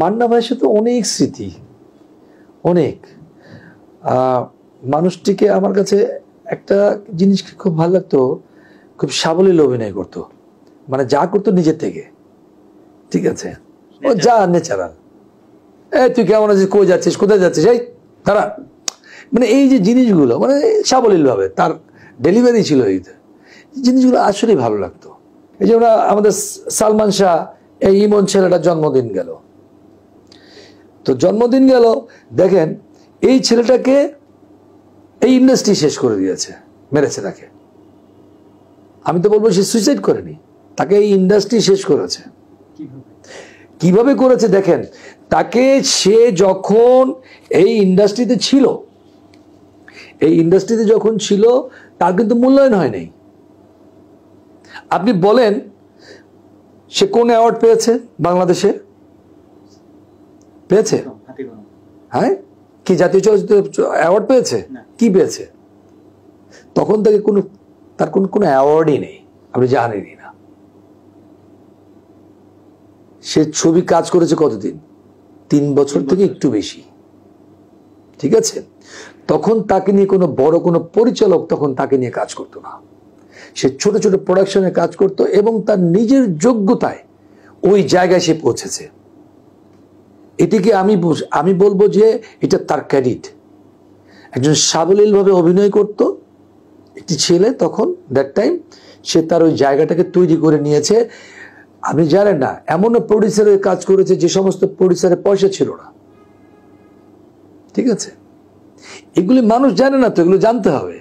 মান্না ভাইয়ের সাথে অনেক স্মৃতি, অনেক। মানুষটিকে আমার কাছে একটা জিনিস খুব ভালো লাগতো, খুব সাবলীল অভিনয় করতো, মানে যা করতো নিজের থেকে, ঠিক আছে, ও যা ন্যাচারাল। তুই কেমন আছিস, কই যাচ্ছিস, কোথায় যাচ্ছিস, এই তারা, মানে এই যে জিনিসগুলো, মানে সাবলীল ভাবে তার ডেলিভারি ছিল, এই জিনিসগুলো আসলেই ভালো লাগতো। এই যে আমাদের সালমান শাহ, এই ইমন ছেলেটার জন্মদিন গেল, তো জন্মদিন গেল, দেখেন এই ছেলেটাকে এই ইন্ডাস্ট্রি শেষ করে দিয়েছে, মেরেছে তাকে। আমি তো বলবো সে সুইসাইড করেনি, তাকে এই ইন্ডাস্ট্রি শেষ করেছে। কিভাবে করেছে দেখেন, তাকে সে যখন এই ইন্ডাস্ট্রিতে ছিল, এই ইন্ডাস্ট্রিতে যখন ছিল তার কিন্তু মূল্যায়ন হয় নাই। আপনি বলেন সে কোন অ্যাওয়ার্ড পেয়েছে বাংলাদেশে? পেয়েছে? হ্যাঁ, কি জাতীয় চলচ্চিত্র অ্যাওয়ার্ড পেয়েছে? কি পেয়েছে? তখন থেকে তার কোনো অ্যাওয়ার্ডই নেই, আপনি জানেনই না। সে ছবি কাজ করেছে কতদিন? 3 বছর থেকে একটু বেশি, ঠিক আছে। তখন তাকে নিয়ে কোনো বড় কোনো পরিচালক তখন তাকে নিয়ে কাজ করতো না, সে ছোট ছোট প্রোডাকশনে কাজ করতো এবং তার নিজের যোগ্যতায় ওই জায়গায় সে পৌঁছেছে। এটিকে আমি বলবো যে এটা তার ক্রেডিট। একজন সাবলীলভাবে অভিনয় করত একটি ছেলে, তখন দ্যাট টাইম সে তার ওই জায়গাটাকে তৈরি করে নিয়েছে। আপনি জানেন না, এমনও প্রডিউসারের কাজ করেছে যে সমস্ত প্রডিউসারের পয়সা ছিল না, ঠিক আছে। এগুলি মানুষ জানে না, তো এগুলো জানতে হবে।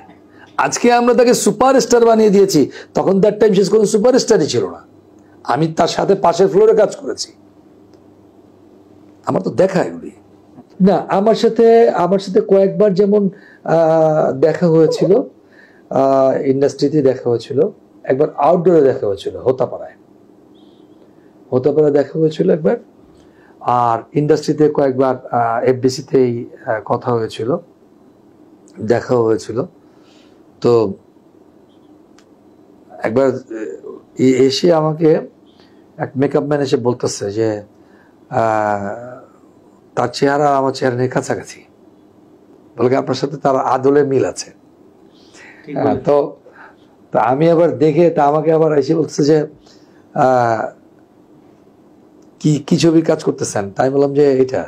আজকে আমরা তাকে সুপারস্টার বানিয়ে দিয়েছি, তখন দ্যাট টাইম সে কোনো সুপারস্টারই ছিল না। আমি তার সাথে পাশের ফ্লোরে কাজ করেছি, আমার তো দেখা এগুলি না। আমার সাথে কয়েকবার যেমন দেখা হয়েছিল, ইন্ডাস্ট্রিতে দেখা হয়েছিল, একবার আউটডোরে দেখা হয়েছিল, হোতাপাড়ায় দেখা হয়েছিল একবার, আর ইন্ডাস্ট্রিতে কয়েকবার এফডিসিতেই কথা হয়েছিল, দেখা হয়েছিল। তো একবার এসে আমাকে এক মেকআপ ম্যান এসে বলতেছে যে তার চেহারা আমার চেহারা নিয়ে কাছাকাছি, বলে আপনার সাথে তার আদলে মিল আছে। তো আমি আবার দেখে আমাকে আবার এসে বলছে যে কি ছবি কাজ করতেছেন? তাই বললাম যে এটা।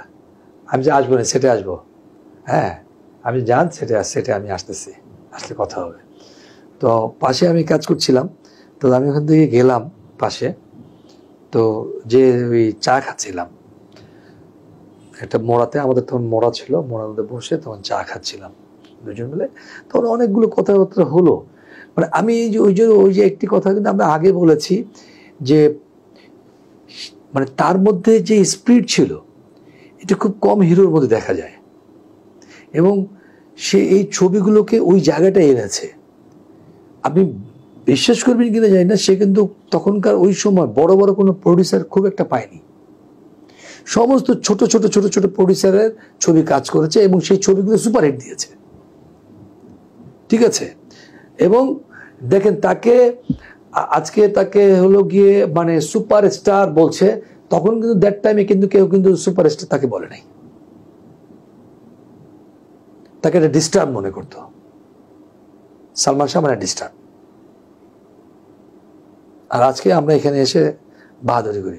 আমি যে আসবো না, সেটা আসবো, হ্যাঁ আমি জান সেটা আমি আসতেছি, আসলে কথা হবে। তো পাশে আমি কাজ করছিলাম, তো আমি ওখান থেকে গেলাম পাশে, তো যে ওই চা খাচ্ছিলাম একটা মোড়াতে, আমাদের তখন মোড়া ছিল, মোড়ার মধ্যে বসে তখন চা খাচ্ছিলাম দুজন মিলে। তখন অনেকগুলো কথাবার্তা হলো, মানে আমি ওই যে একটি কথা কিন্তু আমরা আগে বলেছি যে মানে তার মধ্যে যে স্পিরিট ছিল এটা খুব কম হিরোর মধ্যে দেখা যায়, এবং সে এই ছবিগুলোকে ওই জায়গাটায় এনেছে। আপনি বিশ্বাস করবেন কিনা জানি না, সে কিন্তু তখনকার ওই সময় বড় বড় কোনো প্রডিউসার খুব একটা পায়নি, সমস্ত ছোট ছোট ছোট ছোট প্রডিউসারের ছবি কাজ করেছে এবং সেই ছবিগুলো সুপারহিট দিয়েছে, ঠিক আছে। এবং দেখেন আজকে তাকে হলো গিয়ে মানে সুপারস্টার বলছে, তখন কিন্তু দ্যাট টাইমে কিন্তু কেউ কিন্তু সুপারস্টার তাকে বলে নাই, তাকে একটা ডিস্টার্ব মনে করতো। সালমান শাহ মানে ডিস্টার্ব, আর আজকে আমরা এখানে এসে বাহাদুরি করি।